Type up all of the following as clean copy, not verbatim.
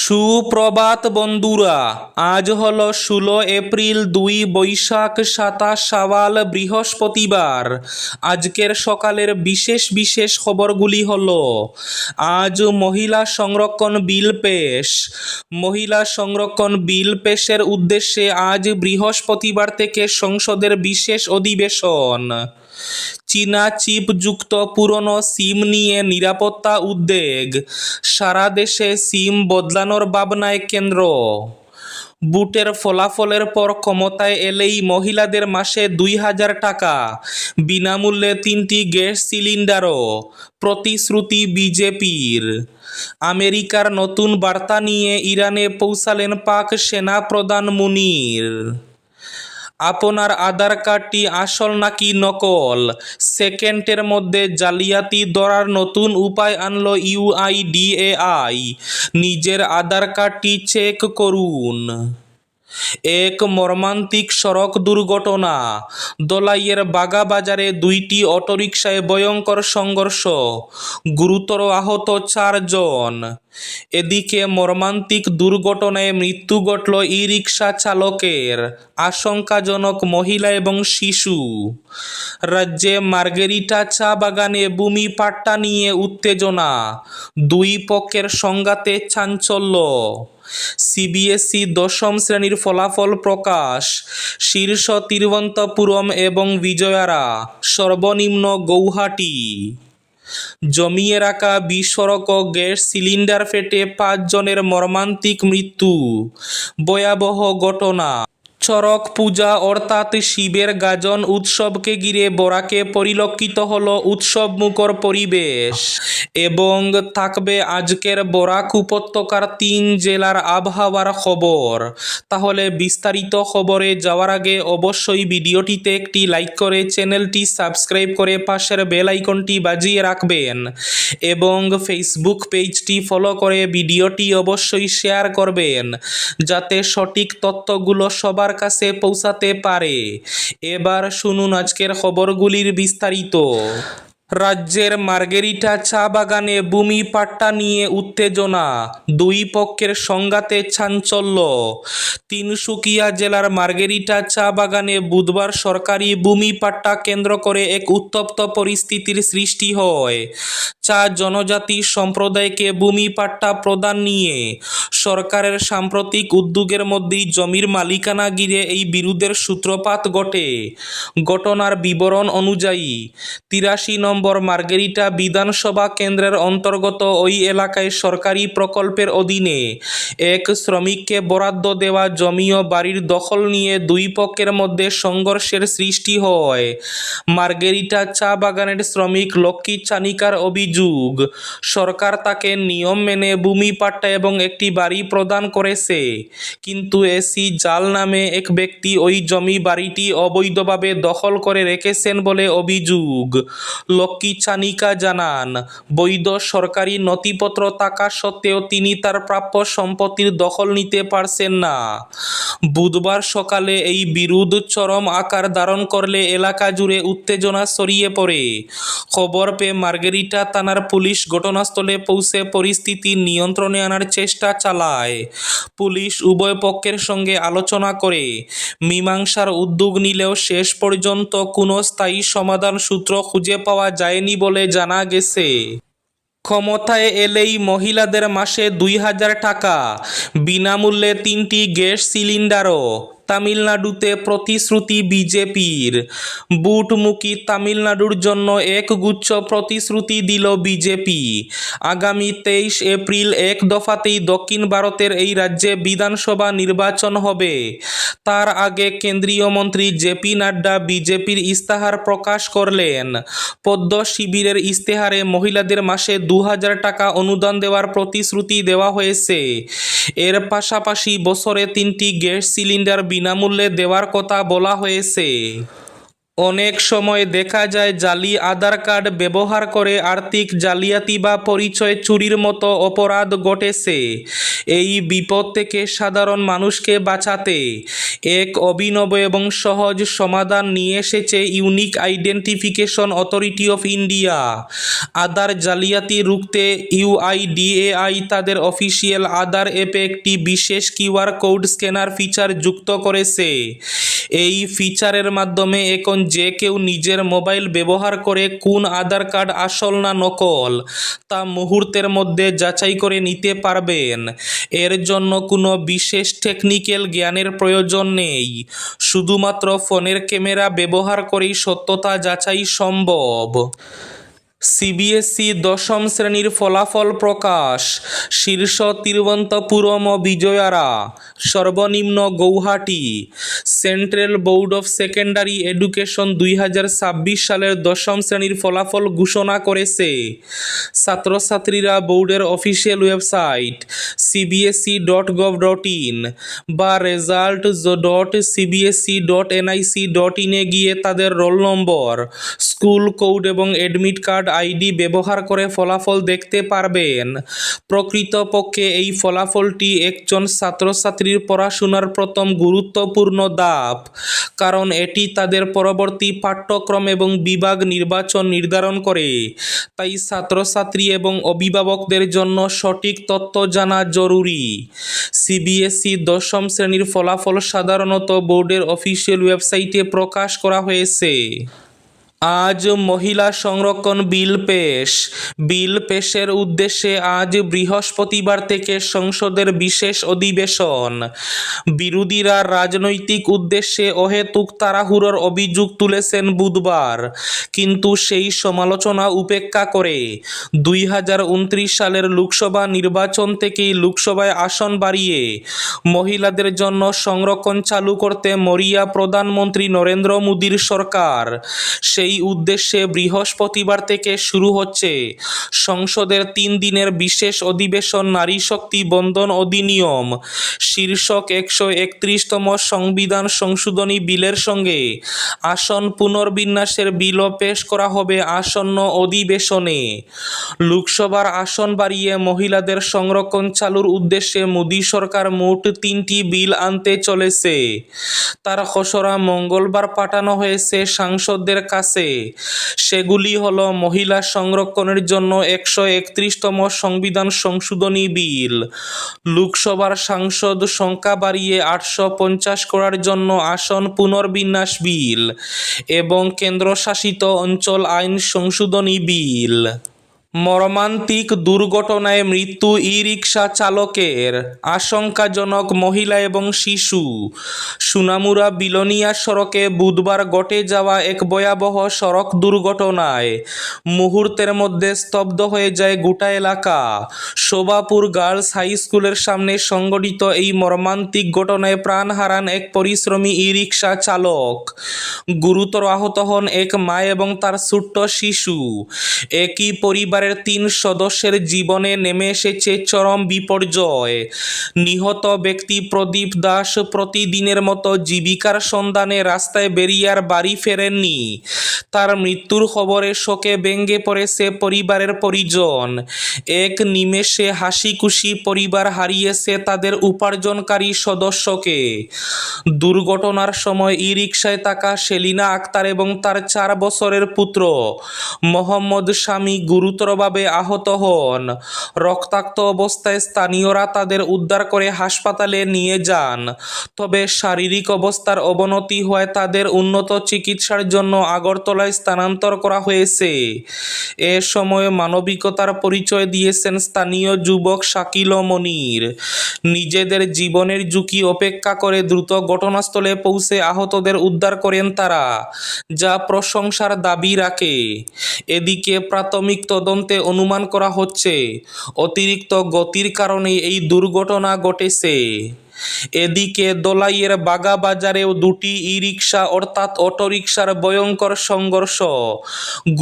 সুপ্রভাত বন্ধুরা, আজ হলো 16 এপ্রিল, 2 বৈশাখ, 27 শাওয়াল, বৃহস্পতিবার। আজকের সকালের বিশেষ বিশেষ খবরগুলি হলো: আজ মহিলা সংরক্ষণ বিল পেশ। মহিলা সংরক্ষণ বিল পেশের উদ্দেশ্যে আজ বৃহস্পতিবার থেকে সংসদের বিশেষ অধিবেশন। চীনা চিপযুক্ত পুরনো সিম নিয়ে নিরাপত্তা উদ্বেগ, সারা দেশে সিম বদলানোর ভাবনায় কেন্দ্র। বুটের ফলাফলের পর ক্ষমতায় এলেই মহিলাদের মাসে 2,000 টাকা, বিনামূল্যে 3টি গ্যাস সিলিন্ডারও, প্রতিশ্রুতি বিজেপির। আমেরিকার নতুন বার্তা নিয়ে ইরানে পৌঁছালেন পাক সেনাপ্রধান মুনির। আপনার আধার কার্ডটি আসল নাকি নকল, সেকেন্ডের মধ্যে জালিয়াতি ধরার নতুন উপায় আনল ইউআইডিএআই। নিজের আধার কার্ডটি চেক করুন। এক মর্মান্তিক সড়ক দুর্ঘটনা, ধলাইয়ের বাগাবাজারে 2টি অটোরিকশায় ভয়ঙ্কর সংঘর্ষ, গুরুতর আহত 4 জন। এদিকে মর্মান্তিক দুর্ঘটনায় মৃত্যু ঘটল ই-রিকশা চালকের, আশঙ্কাজনক মহিলা এবং শিশু। রাজ্যে মার্গেরিটা চা বাগানে ভূমি পাট্টা নিয়ে উত্তেজনা, দুই পক্ষের সংঘাতে চাঞ্চল্য। সিবিএসই 10ম শ্রেণীর ফলাফল প্রকাশ, শীর্ষ তিরুবনন্তপুরম এবং বিজয়ারা, সর্বনিম্ন গৌহাটি। জমিয়ে রাখা বিস্ফোরক গ্যাস সিলিন্ডার ফেটে 5 জনের মর্মান্তিক মৃত্যু, ভয়াবহ ঘটনা। চড়ক পূজা অর্থাৎ শিবের গাজন উৎসবকে ঘিরে বরাকে পরিলক্ষিত হলো উৎসবমুখর পরিবেশ এবং থাকবে আজকের বরাক উপত্যকার 3 জেলার আবহাওয়ার খবর। তাহলে বিস্তারিত খবরে যাওয়ার আগে অবশ্যই ভিডিওটিতে একটি লাইক করে চ্যানেলটি সাবস্ক্রাইব করে পাশের বেল আইকনটি বাজিয়ে রাখবেন এবং ফেসবুক পেজটি ফলো করে ভিডিওটি অবশ্যই শেয়ার করবেন যাতে সঠিক তথ্যগুলো সবার কাছে পৌঁছাতে পারে। এবার শুনুন আজকের খবরগুলির বিস্তারিত। রাজ্যের মার্গেরিটা চা বাগানে ভূমি পাট্টা নিয়ে উত্তেজনা, দুই পক্ষের সংঘাতে চাঞ্চল্য। তিনসুকিয়া জেলার মার্গেরিটা চা বাগানে বুধবার সরকারি ভূমি পাট্টা কেন্দ্র করে এক উত্তপ্ত পরিস্থিতির সৃষ্টি হয়। চা জনজাতি সম্প্রদায়কে ভূমি পাট্টা প্রদান নিয়ে সরকারের সাম্প্রতিক উদ্যোগের মধ্যেই জমির মালিকানা ঘিরে এই বিরোধের সূত্রপাত ঘটে। ঘটনার বিবরণ অনুযায়ী 83 নম্বর মার্গেরিটা বিধানসভা কেন্দ্রের অন্তর্গত ওই এলাকায় সরকারি প্রকল্পের অধীনে এক শ্রমিককে বরাদ্দ দেওয়া জমি ও বাড়ির দখল নিয়ে দুই পক্ষের মধ্যে সংঘর্ষের সৃষ্টি হয়। মার্গেরিটা চা বাগানের শ্রমিক লক্ষ্মী চানিকার অভিযোগ, সরকার তাকে নিয়ম মেনে ভূমি পাট্টা এবং একটি বাড়ি প্রদান করেছে, কিন্তু এসি জাল নামে এক ব্যক্তি ওই জমি বাড়িটি অবৈধভাবে দখল করে রেখেছেন বলে অভিযোগ। লক্ষ্মী চানিকা জানান, বৈধ সরকারি নথিপত্র থাকা সত্ত্বেও তিনি তার প্রাপ্য সম্পত্তির দখল নিতে পারছেন না। বুধবার সকালে এই বিরোধ চরম আকার ধারণ করলে এলাকা জুড়ে উত্তেজনা ছড়িয়ে পড়ে। খবর পেয়ে মার্গেরিটা থানার পুলিশ ঘটনাস্থলে পৌঁছে পরিস্থিতি নিয়ন্ত্রণে আনার চেষ্টা চালায়। পুলিশ উভয় পক্ষের সঙ্গে আলোচনা করে মীমাংসার উদ্যোগ নিলেও শেষ পর্যন্ত কোনো স্থায়ী সমাধান সূত্র খুঁজে পাওয়া যায়নি বলে জানা গেছে। ক্ষমতায় এলেই মহিলাদের মাসে 2,000 টাকা, বিনামূল্যে 3টি গ্যাস সিলিন্ডারও, তামিলনাড়ুতে প্রতিশ্রুতি বিজেপির। বুটমুখী তামিলনাড়ুর জন্য একগুচ্ছ প্রতিশ্রুতি দিল বিজেপি। আগামী 23 এপ্রিল এক দফাতেই দক্ষিণ ভারতের এই রাজ্যে বিধানসভা নির্বাচন হবে। তার আগে কেন্দ্রীয় মন্ত্রী জেপি নাড্ডা বিজেপির ইস্তাহার প্রকাশ করলেন। পদ্ম শিবিরের ইস্তেহারে মহিলাদের মাসে 2,000 টাকা অনুদান দেওয়ার প্রতিশ্রুতি দেওয়া হয়েছে। এর পাশাপাশি বছরে 3টি গ্যাস সিলিন্ডার বিনামূল্যে দেওয়ার কথা বলা হয়েছে। অনেক সময় দেখা যায় জালি আধার কার্ড ব্যবহার করে আর্থিক জালিয়াতি বা পরিচয় চুরির মতো অপরাধ ঘটেছে। এই বিপদ থেকে সাধারণ মানুষকে বাঁচাতে এক অভিনব এবং সহজ সমাধান নিয়ে এসেছে unique identification authority of India. Aadhaar জালিয়াতি রুখতে ইউআইডিএআই তাদের অফিসিয়াল আধার অ্যাপে একটি বিশেষ কিউআর কোড স্ক্যানার ফিচার যুক্ত করেছে। এই ফিচারের মাধ্যমে এখন যে কেউ নিজের মোবাইল ব্যবহার করে কোন আধার কার্ড আসল না নকল তা মুহূর্তের মধ্যে যাচাই করে নিতে পারবেন। এর জন্য কোনো বিশেষ টেকনিক্যাল জ্ঞানের প্রয়োজন নেই, শুধুমাত্র ফোনের ক্যামেরা ব্যবহার করেই সত্যতা যাচাই সম্ভব। সিবিএসই দশম শ্রেণীর ফলাফল প্রকাশ। শীর্ষ তিরুবনন্তপুরম ও বিজয়ারা, সর্বনিম্ন Guwahati. Central board of secondary education 2026 সালের দশম শ্রেণীর ফলাফল ঘোষণা করেছে। ছাত্রছাত্রীরা বোর্ডের অফিসিয়াল ওয়েবসাইট cbse.gov.in বা result.cbse.nic.in এ গিয়ে তাদের রোল নম্বর, স্কুল কোড এবং অ্যাডমিট কার্ড আইডি ব্যবহার করে ফলাফল দেখতে পারবেন। প্রকৃতপক্ষে এই ফলাফলটি একজন ছাত্রছাত্রীর পড়াশোনার প্রথম গুরুত্বপূর্ণ ধাপ, কারণ এটি তাদের পরবর্তী পাঠ্যক্রম এবং বিভাগ নির্বাচন নির্ধারণ করে। তাই ছাত্রছাত্রী এবং অভিভাবকদের জন্য সঠিক তথ্য জানা জরুরি। সিবিএসই দশম শ্রেণীর ফলাফল সাধারণত বোর্ডের অফিসিয়াল ওয়েবসাইটে প্রকাশ করা হয়েছে। আজ মহিলা সংরক্ষণ বিল পেশের উদ্দেশ্যে আজ বৃহস্পতিবার থেকে সংসদের বিশেষ অধিবেশন। বিরোধীরা রাজনৈতিক উদ্দেশ্যে অহেতুক তাড়াহুড়োর অভিযোগ তুলেছেন বুধবার, কিন্তু সেই সমালোচনা উপেক্ষা করে 2029 সালের লোকসভা নির্বাচন থেকেই লোকসভায় আসন বাড়িয়ে মহিলাদের জন্য সংরক্ষণ চালু করতে মরিয়া প্রধানমন্ত্রী নরেন্দ্র মোদীর সরকার। সেই উদ্দেশ্যে বৃহস্পতিবার থেকে শুরু হচ্ছে সংসদের 3 দিনের বিশেষ অধিবেশন নারী শক্তি বন্ধন অধিনিয়ম শীর্ষক 131তম সংবিধান সংশোধনী বিলের সঙ্গে আসন পুনর্বিন্যাসের বিলও পেশ করা হবে আসন্ন অধিবেশনে। লোকসভার আসন বাড়িয়ে মহিলাদের সংরক্ষণ চালুর উদ্দেশ্যে মোদী সরকার মোট 3টি বিল আনতে চলেছে। তার খসড়া মঙ্গলবার পাঠানো হয়েছে সাংসদদের কাছে। সেগুলি হল মহিলা সংরক্ষণের জন্য 131তম সংবিধান সংশোধনী বিল, লোকসভার সাংসদ সংখ্যা বাড়িয়ে 850 করার জন্য আসন পুনর্বিন্যাস বিল এবং কেন্দ্রশাসিত অঞ্চল আইন সংশোধনী বিল। মর্মান্তিক দুর্ঘটনায় মৃত্যু ই-রিকশা চালকের, আশঙ্কাজনক মহিলা এবং শিশু। সোনামুড়া বিলোনিয়া সড়কে বুধবার ঘটে যাওয়া এক ভয়াবহ সড়ক দুর্ঘটনায় মুহূর্তের মধ্যে স্তব্ধ হয়ে যায় গোটা এলাকা। শোভাপুর গার্লস হাই স্কুলের সামনে সংঘটিত এই মর্মান্তিক ঘটনায় প্রাণ হারান এক পরিশ্রমী ই-রিকশা চালক। গুরুতর আহত হন এক মা এবং তার ছোট্ট শিশু। একই পরিবারের 3 সদস্যের জীবনে নেমে এসেছে চরম বিপর্যয়। নিহত ব্যক্তি প্রদীপ দাস প্রতিদিনের মতো জীবিকার সন্ধানে রাস্তায় বেরিয়ে আর বাড়ি ফেরেননি। তার মৃত্যুর খবরে শোকে ভেঙে পড়েছে পরিবারের পরিজন। এক নিমেষে হাসি খুশি পরিবার হারিয়েছে তাদের উপার্জনকারী সদস্যকে। দুর্ঘটনার সময় ই-রিকশায় থাকা সেলিনা আক্তার এবং তার 4 বছরের পুত্র মোহাম্মদ শামী গুরুতরভাবে আহত হন। রক্তাক্ত অবস্থায় স্থানীয়রা তাদের উদ্ধার করে হাসপাতালে নিয়ে যান, তবে শারীরিক অবস্থার অবনতি হওয়ায় তাদের উন্নত চিকিৎসার জন্য আগরতলায় স্থানান্তর করা হয়েছে। এ সময় মানবিকতার পরিচয় দিয়েছেন স্থানীয় যুবক শাকিল ও মনির। নিজেদের জীবনের ঝুঁকি উপেক্ষা করে দ্রুত ঘটনাস্থলে পৌঁছে আহতদের উদ্ধার করেন তারা, যা প্রশংসার দাবি রাখে। এদিকে প্রাথমিক তদন্তে অনুমান করা হচ্ছে অতিরিক্ত গতির কারণে এই দুর্ঘটনা ঘটেছে। এদিকে দোলাইয়ের বাগা বাজারেও দুটি ই-রিকশা অর্থাৎ অটোরিকশার ভয়ঙ্কর সংঘর্ষ,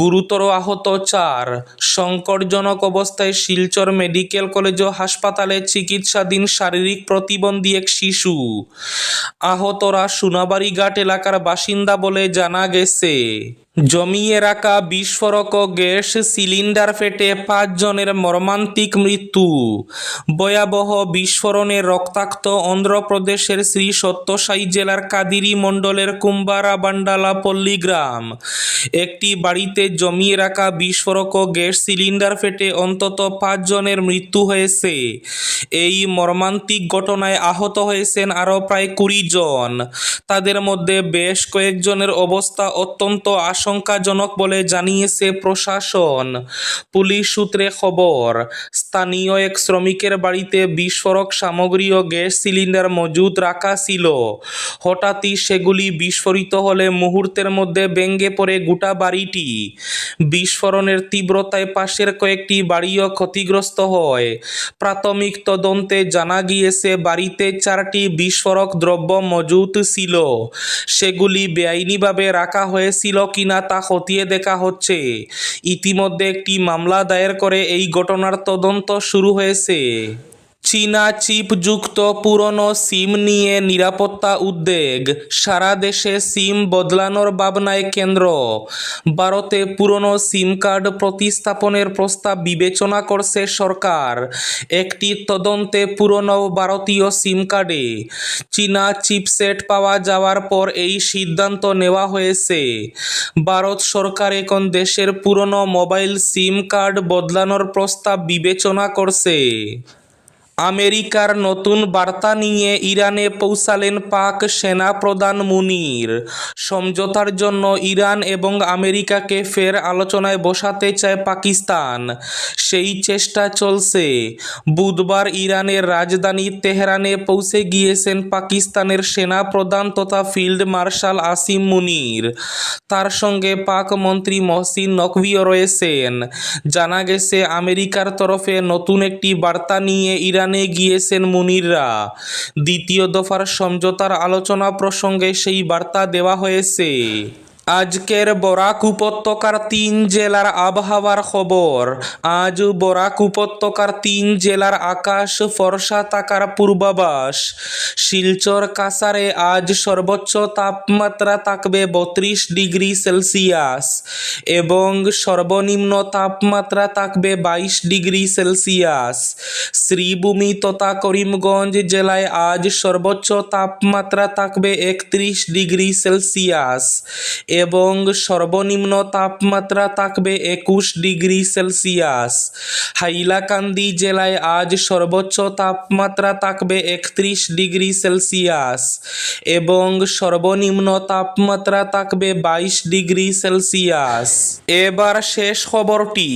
গুরুতর আহত 4। সংকটজনক অবস্থায় শিলচর মেডিকেল কলেজ ও হাসপাতালে চিকিৎসাধীন শারীরিক প্রতিবন্ধী এক শিশু। আহতরা সোনাবাড়িঘাট এলাকার বাসিন্দা বলে জানা গেছে। জমিয়ে রাখা বিস্ফোরক ও গ্যাস সিলিন্ডার ফেটে 5 জনের মর্মান্তিক মৃত্যু। ভয়াবহ বিস্ফোরণে রক্তাক্ত অন্ধ্রপ্রদেশের শ্রী সত্যসাই জেলার কাদিরি মণ্ডলের কুম্বারা বান্ডালা পল্লী গ্রাম। একটি বাড়িতে জমিয়ে রাখা বিস্ফোরক ও গ্যাস সিলিন্ডার ফেটে অন্তত 5 জনের মৃত্যু হয়েছে। এই মর্মান্তিক ঘটনায় আহত হয়েছেন আরও প্রায় 20 জন। তাদের মধ্যে বেশ কয়েকজনের অবস্থা অত্যন্ত আশঙ্কাজনক বলে জানিয়েছে প্রশাসন। পুলিশ সূত্রে খবর, স্থানীয় এক শ্রমিকের বাড়িতে বিস্ফোরক সামগ্রী ও গ্যাস সিলিন্ডার মজুত রাখা ছিল। হঠাৎই সেগুলি বিস্ফোরিত হলে মুহূর্তের মধ্যে ভেঙে পড়ে গোটা বাড়িটি। বিস্ফোরণের তীব্রতায় পাশের কয়েকটি বাড়িও ক্ষতিগ্রস্ত হয়। প্রাথমিক তদন্তে জানা গিয়েছে বাড়িতে 4টি বিস্ফোরক দ্রব্য মজুত ছিল। সেগুলি বেআইনিভাবে রাখা হয়েছিল কিনা তা খতিয়ে দেখা হচ্ছে। ইতিমধ্যে একটি মামলা দায়ের করে এই ঘটনার তদন্ত শুরু হয়েছে। চীনা চিপযুক্ত পুরনো সিম নিয়ে নিরাপত্তা উদ্বেগ, সারা দেশে সিম বদলানোর ভাবনায় কেন্দ্র। ভারতে পুরনো সিম কার্ড প্রতিস্থাপনের প্রস্তাব বিবেচনা করছে সরকার। একটি তদন্তে পুরনো ভারতীয় সিম কার্ডে চীনা চিপসেট পাওয়া যাওয়ার পর এই সিদ্ধান্ত নেওয়া হয়েছে। ভারত সরকার এখন দেশের পুরনো মোবাইল সিম কার্ড বদলানোর প্রস্তাব বিবেচনা করছে। আমেরিকার নতুন বার্তা নিয়ে ইরানে পৌঁছালেন পাক সেনাপ্রধান মুনির। সমঝোতার জন্য ইরান এবং আমেরিকাকে ফের আলোচনায় বসাতে চায় পাকিস্তান। সেই চেষ্টা চলছে। বুধবার ইরানের রাজধানী তেহরানে পৌঁছে গিয়েছেন পাকিস্তানের সেনাপ্রধান তথা ফিল্ড মার্শাল আসিম মুনির। তার সঙ্গে পাক মন্ত্রী মহসিন নকভিও রয়েছেন। জানা গেছে আমেরিকার তরফে নতুন একটি বার্তা নিয়ে ইরানে গিয়েছেন মুনিররা। দ্বিতীয় দফার সমঝোতার আলোচনা প্রসঙ্গে সেই বার্তা দেওয়া হয়েছে। আজকের বরাক উপত্যকার 3 জেলার আবহাওয়ার খবর। আজ বরাক উপত্যকার 3 জেলার আকাশ ফর্সা থাকার পূর্বাভাস। শিলচর কাছাড়ে আজ সর্বোচ্চ তাপমাত্রা থাকবে 32 ডিগ্রি সেলসিয়াস এবং সর্বনিম্ন তাপমাত্রা থাকবে 22 ডিগ্রি সেলসিয়াস। শ্রীভূমি তথা করিমগঞ্জ জেলায় আজ সর্বোচ্চ তাপমাত্রা থাকবে 31 ডিগ্রি সেলসিয়াস এবং সর্বনিম্ন তাপমাত্রা থাকবে 21 ডিগ্রি সেলসিয়াস। হাইলাকান্দি জেলায় আজ সর্বোচ্চ তাপমাত্রা থাকবে 31 ডিগ্রি সেলসিয়াস এবং সর্বনিম্ন তাপমাত্রা থাকবে 22 ডিগ্রি সেলসিয়াস। এবার শেষ খবরটি।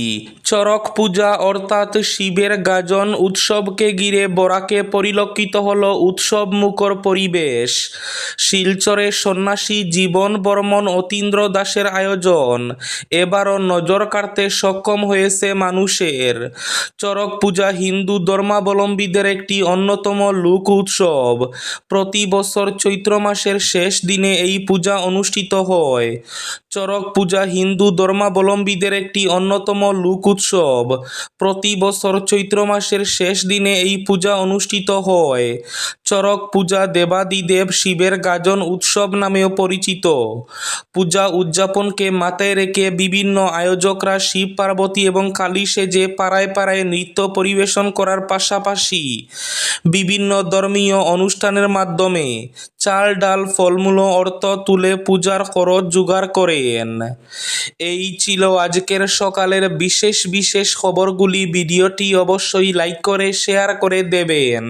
চড়ক পূজা অর্থাৎ শিবের গাজন উৎসবকে ঘিরে বরাকে পরিলক্ষিত হল উৎসব মুখর পরিবেশ। শিলচরে সন্ন্যাসী জীবন বর্মন অতীন্দ্র দাসের আয়োজন এবারও নজর কাড়তে সক্ষম হয়েছে মানুষের। চড়ক পূজা হিন্দু ধর্মাবলম্বীদের একটি অন্যতম লোক উৎসব। প্রতি বছর চৈত্র মাসের শেষ দিনে এই পূজা অনুষ্ঠিত হয়। চড়ক পূজা হিন্দু ধর্মাবলম্বীদের একটি অন্যতম লোক উৎসব। প্রতি বছর চৈত্র মাসের শেষ দিনে এই পূজা অনুষ্ঠিত হয়। চড়ক পূজা দেবাদিদেব শিবের গাজন উৎসব নামেও পরিচিত। পূজা উদযাপনকে মাথায় রেখে বিভিন্ন আয়োজকরা শিব পার্বতী এবং কালী সেজে পাড়ায় পাড়ায় নৃত্য পরিবেশন করার পাশাপাশি বিভিন্ন ধর্মীয় অনুষ্ঠানের মাধ্যমে চাল ডাল ফলমূল অর্থ তুলে পূজার খরচ জোগাড় করেন। এই ছিল আজকের সকালের বিশেষ বিশেষ খবরগুলি। ভিডিওটি অবশ্যই লাইক করে শেয়ার করে দেবেন।